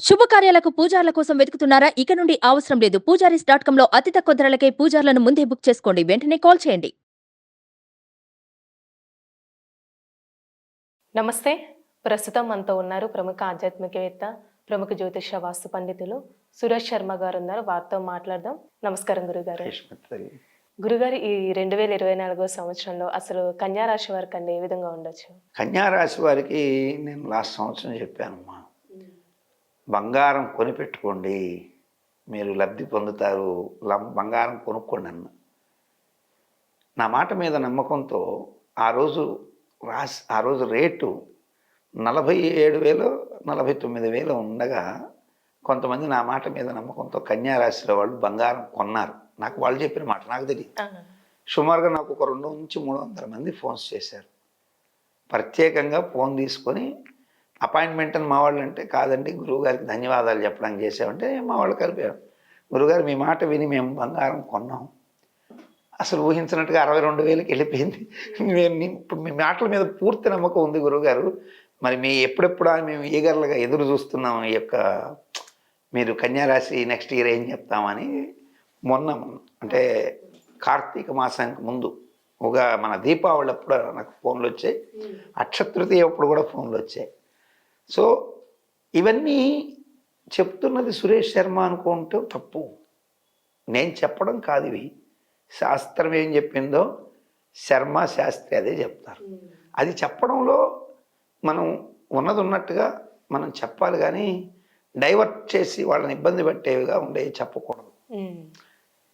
శుభకార్యాలకు పూజార్ల కోసం వెతుకుతున్నారా? ఇక నుండి అవసరం లేదు. పూజారీస్.com లో అతి తక్కువ ధరలకే పూజార్లను ముందే బుక్ చేసుకోండి. వెంటనే కాల్ చేయండి. నమస్తే. ప్రస్తుతం మనతో ఉన్నారు ప్రముఖ ఆధ్యాత్మికవేత్త, ప్రముఖ జ్యోతిష వాస్తు పండితులు సురేష్ శర్మ గారు ఉన్నారు. వారితో మాట్లాడదాం. నమస్కారం గురుగారు. గురుగారు, ఈ 2024 సంవత్సరంలో అసలు కన్యా రాశి వారికి ఏ విధంగా ఉండొచ్చు? కన్యా రాశి వారికి నేను లాస్ట్ సంవత్సరం చెప్పానమ్మా, బంగారం కొనిపెట్టుకోండి, మీరు లబ్ధి పొందుతారు, బంగారం కొనుక్కోండి అన్న. నా మాట మీద నమ్మకంతో ఆ రోజు రేటు 47,000 49,000 ఉండగా కొంతమంది నా మాట మీద నమ్మకంతో కన్యా రాశిలో వాళ్ళు బంగారం కొన్నారు. నాకు వాళ్ళు చెప్పిన మాట నాకు తెలియదు. సుమారుగా నాకు ఒక 200 నుంచి 300 మంది ఫోన్స్ చేశారు. ప్రత్యేకంగా ఫోన్ తీసుకొని అపాయింట్మెంట్ అని మా వాళ్ళు అంటే, కాదండి గురువుగారికి ధన్యవాదాలు చెప్పడానికి చేసామంటే మా వాళ్ళు కలిపారు. గురువుగారు మీ మాట విని మేము బంగారం కొన్నాం, అసలు ఊహించినట్టుగా 62,000కి వెళ్ళిపోయింది. ఇప్పుడు మీ మాటల మీద పూర్తి నమ్మకం ఉంది గురువుగారు, మరి ఎప్పుడెప్పుడు మేము ఈగర్లుగా ఎదురు చూస్తున్నాం, ఈ యొక్క మీరు కన్యారాశి నెక్స్ట్ ఇయర్ ఏం చెప్తామని. మొన్న అంటే కార్తీక మాసానికి ముందు మన దీపావళి అప్పుడు నాకు ఫోన్లు వచ్చాయి, అక్షతృతీయ అప్పుడు కూడా ఫోన్లు వచ్చాయి. సో ఇవన్నీ చెప్తున్నది సురేష్ శర్మ అనుకుంటే తప్పు. నేను చెప్పడం కాదు, ఇవి శాస్త్రం ఏం చెప్పిందో శర్మ శాస్త్రి అదే చెప్తారు. అది చెప్పడంలో మనం ఉన్నది ఉన్నట్టుగా మనం చెప్పాలి, కానీ డైవర్ట్ చేసి వాళ్ళని ఇబ్బంది పెట్టేవిగా ఉండేవి చెప్పకూడదు.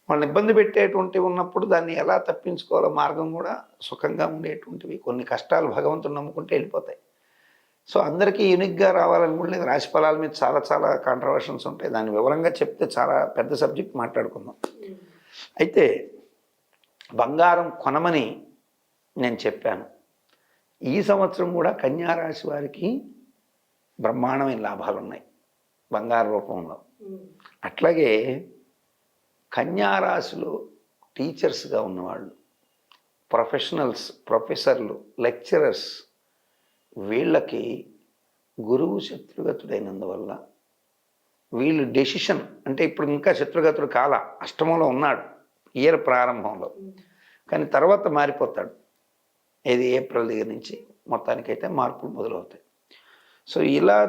వాళ్ళని ఇబ్బంది పెట్టేటువంటివి ఉన్నప్పుడు దాన్ని ఎలా తప్పించుకోవాలో మార్గం కూడా సుఖంగా ఉండేటువంటివి. కొన్ని కష్టాలు భగవంతుని నమ్ముకుంటే వెళ్ళిపోతాయి. సో అందరికీ యూనిక్గా రావాలనుకుంటే రాశి ఫలాల మీద చాలా చాలా కాంట్రవర్షన్స్ ఉంటాయి. దాన్ని వివరంగా చెప్తే చాలా పెద్ద సబ్జెక్ట్ మాట్లాడుకుందాం. అయితే బంగారం కొనమని నేను చెప్పాను. ఈ సంవత్సరం కూడా కన్యా రాశి వారికి బ్రహ్మాండమైన లాభాలు ఉన్నాయి బంగారు రూపంలో. అట్లాగే కన్యా రాశిలో టీచర్స్గా ఉన్నవాళ్ళు, ప్రొఫెషనల్స్, ప్రొఫెసర్లు, లెక్చరర్స్, వీళ్ళకి గురువు శత్రుగతుడైనందువల్ల వీళ్ళు డెసిషన్ అంటే ఇప్పుడు ఇంకా శత్రుగతుడు కాల అష్టమంలో ఉన్నాడు ఇయర్ ప్రారంభంలో, కానీ తర్వాత మారిపోతాడు. ఏది ఏప్రిల్ దగ్గర నుంచి మొత్తానికైతే మార్పులు మొదలవుతాయి. సో ఇలా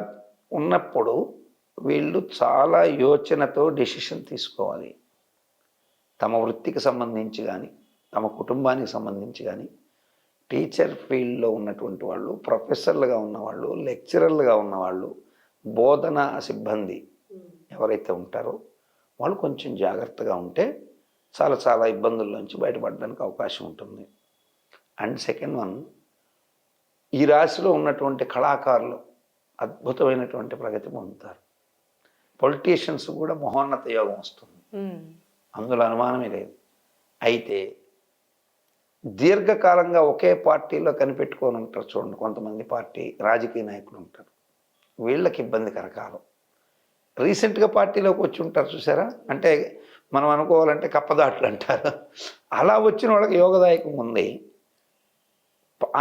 ఉన్నప్పుడు వీళ్ళు చాలా యోచనతో డెసిషన్ తీసుకోవాలి. తమ వృత్తికి సంబంధించి కానీ తమ కుటుంబానికి సంబంధించి కానీ టీచర్ ఫీల్డ్లో ఉన్నటువంటి వాళ్ళు, ప్రొఫెసర్లుగా ఉన్నవాళ్ళు, లెక్చరర్లుగా ఉన్నవాళ్ళు, బోధనా సిబ్బంది ఎవరైతే ఉంటారో వాళ్ళు కొంచెం జాగ్రత్తగా ఉంటే చాలా చాలా ఇబ్బందుల్లోంచి బయటపడడానికి అవకాశం ఉంటుంది. అండ్ సెకండ్ వన్, ఈ రాశిలో ఉన్నటువంటి కళాకారులు అద్భుతమైనటువంటి ప్రగతి పొందుతారు. పొలిటీషియన్స్ కూడా మహోన్నత యోగం వస్తుంది, అందులో అనుమానమే లేదు. అయితే దీర్ఘకాలంగా ఒకే పార్టీలో కనిపెట్టుకొని ఉంటారు చూడండి, కొంతమంది పార్టీ రాజకీయ నాయకులు ఉంటారు, వీళ్ళకి ఇబ్బందికర కాలం. రీసెంట్గా పార్టీలోకి వచ్చి ఉంటారు చూసారా, అంటే మనం అనుకోవాలంటే కప్పదాట్లు అంటారు, అలా వచ్చిన వాళ్ళకి యోగదాయకం ఉంది.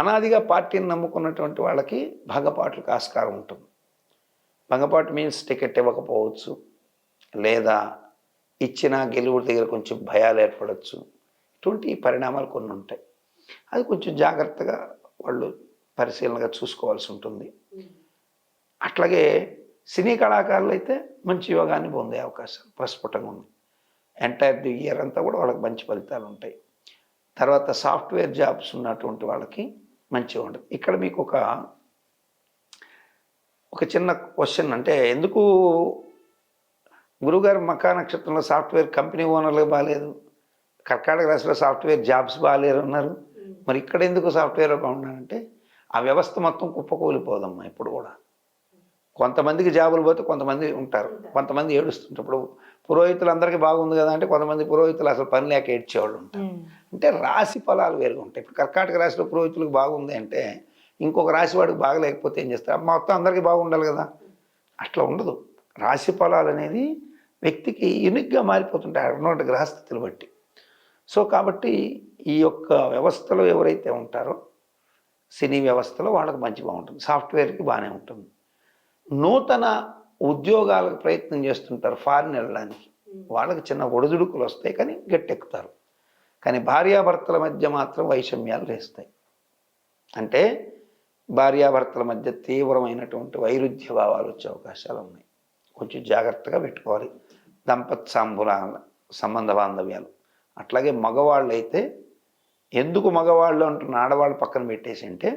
అనాదిగా పార్టీని నమ్ముకున్నటువంటి వాళ్ళకి భంగపాట్లకు ఆస్కారం ఉంటుంది. భంగపాటు మీన్స్ టికెట్ ఇవ్వకపోవచ్చు, లేదా ఇచ్చిన గెలువు దగ్గర కొంచెం భయాలు ఏర్పడవచ్చు. ఇటువంటి పరిణామాలు కొన్ని ఉంటాయి. అది కొంచెం జాగ్రత్తగా వాళ్ళు పరిశీలనగా చూసుకోవాల్సి ఉంటుంది. అట్లాగే సినీ కళాకారులు అయితే మంచి యోగాన్ని పొందే అవకాశాలు ప్రస్ఫుటంగా ఉంది. ఎంటైర్ ది ఇయర్ అంతా కూడా వాళ్ళకి మంచి ఫలితాలు ఉంటాయి. తర్వాత సాఫ్ట్వేర్ జాబ్స్ ఉన్నటువంటి వాళ్ళకి మంచిగా ఉంటుంది. ఇక్కడ మీకు ఒక చిన్న క్వశ్చన్, అంటే ఎందుకు గురుగారు మకా నక్షత్రంలో సాఫ్ట్వేర్ కంపెనీ ఓనర్లు బాగాలేదు, కర్కాటక రాశిలో సాఫ్ట్వేర్ జాబ్స్ బాగాలేరు అన్నారు, మరి ఇక్కడ ఎందుకు సాఫ్ట్వేర్ బాగున్నారంటే ఆ వ్యవస్థ మొత్తం కుప్పకూలిపోదమ్మా. ఇప్పుడు కూడా కొంతమందికి జాబులు పోతే కొంతమంది ఉంటారు, కొంతమంది ఏడుస్తుంటారు. ఇప్పుడు పురోహితులు అందరికీ బాగుంది కదా అంటే కొంతమంది పురోహితులు అసలు పని లేక ఏడ్చేవాళ్ళు ఉంటారు. అంటే రాశి ఫలాలు వేరుగా ఉంటాయి. ఇప్పుడు కర్కాటక రాశిలో పురోహితులకు బాగుంది అంటే ఇంకొక రాశి వాడికి బాగలేకపోతే ఏం చేస్తారు, మొత్తం అందరికీ బాగుండాలి కదా, అట్లా ఉండదు. రాశి ఫలాలు అనేది వ్యక్తికి యూనిక్గా మారిపోతుంటాయి అన్నటువంటి గ్రహస్థితులు బట్టి. సో కాబట్టి ఈ యొక్క వ్యవస్థలో ఎవరైతే ఉంటారో సినీ వ్యవస్థలో వాళ్ళకి మంచి బాగుంటుంది, సాఫ్ట్వేర్కి బాగానే ఉంటుంది. నూతన ఉద్యోగాలకు ప్రయత్నం చేస్తుంటారు ఫారిన్ వెళ్ళడానికి. వాళ్ళకి చిన్న ఒడిదుడుకులు వస్తాయి కానీ గట్టెక్కుతారు. కానీ భార్యాభర్తల మధ్య మాత్రం వైషమ్యాలు లేస్తాయి. అంటే భార్యాభర్తల మధ్య తీవ్రమైనటువంటి వైరుధ్య భావాలు వచ్చే అవకాశాలు ఉన్నాయి. కొంచెం జాగ్రత్తగా పెట్టుకోవాలి సంబంధ బాంధవ్యాలు. అట్లాగే మగవాళ్ళు అయితే, ఎందుకు మగవాళ్ళు అంటున్న ఆడవాళ్ళు పక్కన పెట్టేసి అంటే,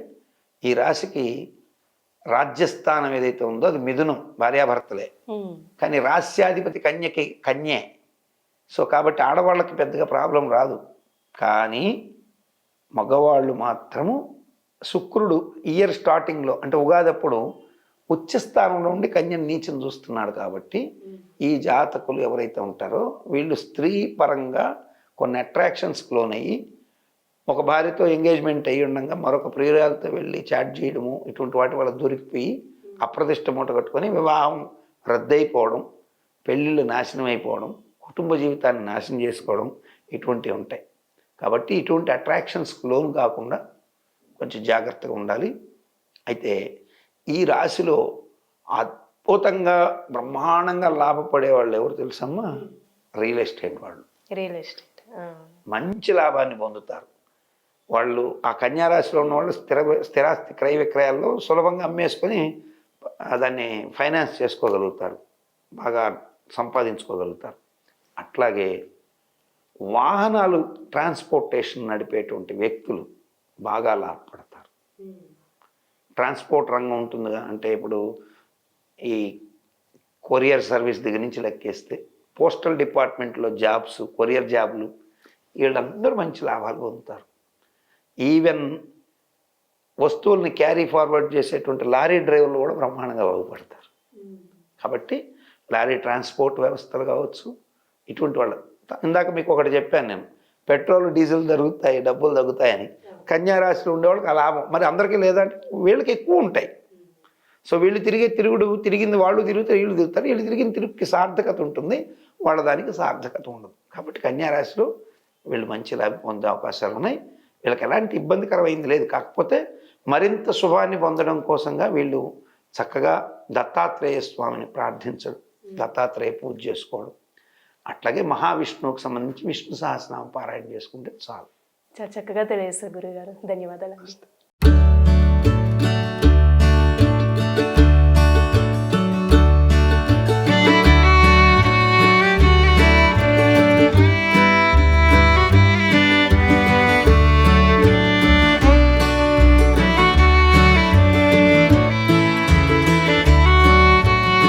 ఈ రాశికి రాజ్యస్థానం ఏదైతే ఉందో అది మిథునం, భార్యాభర్తలే. కానీ రాస్యాధిపతి కన్యే. సో కాబట్టి ఆడవాళ్ళకి పెద్దగా ప్రాబ్లం రాదు. కానీ మగవాళ్ళు మాత్రము శుక్రుడు ఇయర్ స్టార్టింగ్లో అంటే ఉగాదప్పుడు ఉచ్చస్థానంలో ఉండి కన్యను నీచం చూస్తున్నాడు. కాబట్టి ఈ జాతకులు ఎవరైతే ఉంటారో వీళ్ళు స్త్రీ పరంగా కొన్ని అట్రాక్షన్స్కి లోనయ్యి, ఒక భార్యతో ఎంగేజ్మెంట్ అయ్యి ఉండగా మరొక ప్రియురాలతో వెళ్ళి చాట్ చేయడము, ఇటువంటి వాటి వల్ల దొరికిపోయి అప్రదిష్ట మూట కట్టుకొని వివాహం రద్దయిపోవడం, పెళ్ళిళ్ళు నాశనం అయిపోవడం, కుటుంబ జీవితాన్ని నాశనం చేసుకోవడం, ఇటువంటివి ఉంటాయి. కాబట్టి ఇటువంటి అట్రాక్షన్స్కి లోన్ కాకుండా కొంచెం జాగ్రత్తగా ఉండాలి. అయితే ఈ రాశిలో అద్భుతంగా బ్రహ్మాండంగా లాభపడే వాళ్ళు ఎవరు తెలుసమ్మా? రియల్ ఎస్టేట్ వాళ్ళు. రియల్ ఎస్టేట్ మంచి లాభాన్ని పొందుతారు. వాళ్ళు ఆ కన్యారాశిలో ఉన్న వాళ్ళు స్థిరాస్తి క్రయ విక్రయాల్లో సులభంగా అమ్మేసుకొని దాన్ని ఫైనాన్స్ చేసుకోగలుగుతారు, బాగా సంపాదించుకోగలుగుతారు. అట్లాగే వాహనాలు ట్రాన్స్పోర్టేషన్ నడిపేటువంటి వ్యక్తులు బాగా లాభపడతారు. ట్రాన్స్పోర్ట్ రంగం ఉంటుందిగా, అంటే ఇప్పుడు ఈ కొరియర్ సర్వీస్ దగ్గర నుంచి లెక్కేస్తే పోస్టల్ డిపార్ట్మెంట్లో జాబ్స్, కొరియర్ జాబ్లు, వీళ్ళందరూ మంచి లాభాలు పొందుతారు. ఈవెన్ వస్తువుల్ని క్యారీ ఫార్వర్డ్ చేసేటువంటి లారీ డ్రైవర్లు కూడా బ్రహ్మాండంగా బాగుపడతారు. కాబట్టి లారీ ట్రాన్స్పోర్ట్ వ్యవస్థలు కావచ్చు, ఇటువంటి వాళ్ళు. ఇందాక మీకు ఒకటి చెప్పాను నేను, పెట్రోల్ డీజిల్ తగ్గుతాయి, డబ్బులు తగ్గుతాయని. కన్యారాశిలో ఉండేవాళ్ళకి ఆ లాభం మరి అందరికీ లేదంటే వీళ్ళకి ఎక్కువ ఉంటాయి. సో వీళ్ళు తిరిగింది వాళ్ళు తిరుగుతారు, వీళ్ళు తిరుగుతారు, వీళ్ళు తిరిగిన తిరుగుకి సార్థకత ఉంటుంది, వాళ్ళ దానికి సార్థకత ఉండదు. కాబట్టి కన్యారాశిలో వీళ్ళు మంచి లాభం పొందే అవకాశాలు ఉన్నాయి. వీళ్ళకి ఎలాంటి ఇబ్బందికరమైంది లేదు. కాకపోతే మరింత శుభాన్ని పొందడం కోసంగా వీళ్ళు చక్కగా దత్తాత్రేయ స్వామిని ప్రార్థించడం, దత్తాత్రేయ పూజ చేసుకోవడం, అట్లాగే మహావిష్ణువుకు సంబంధించి విష్ణు సహస్రనామ పారాయణ చేసుకుంటే చాలు. చాలా చక్కగా తెలియజేస్తారు గురుగారు. ధన్యవాదాలు.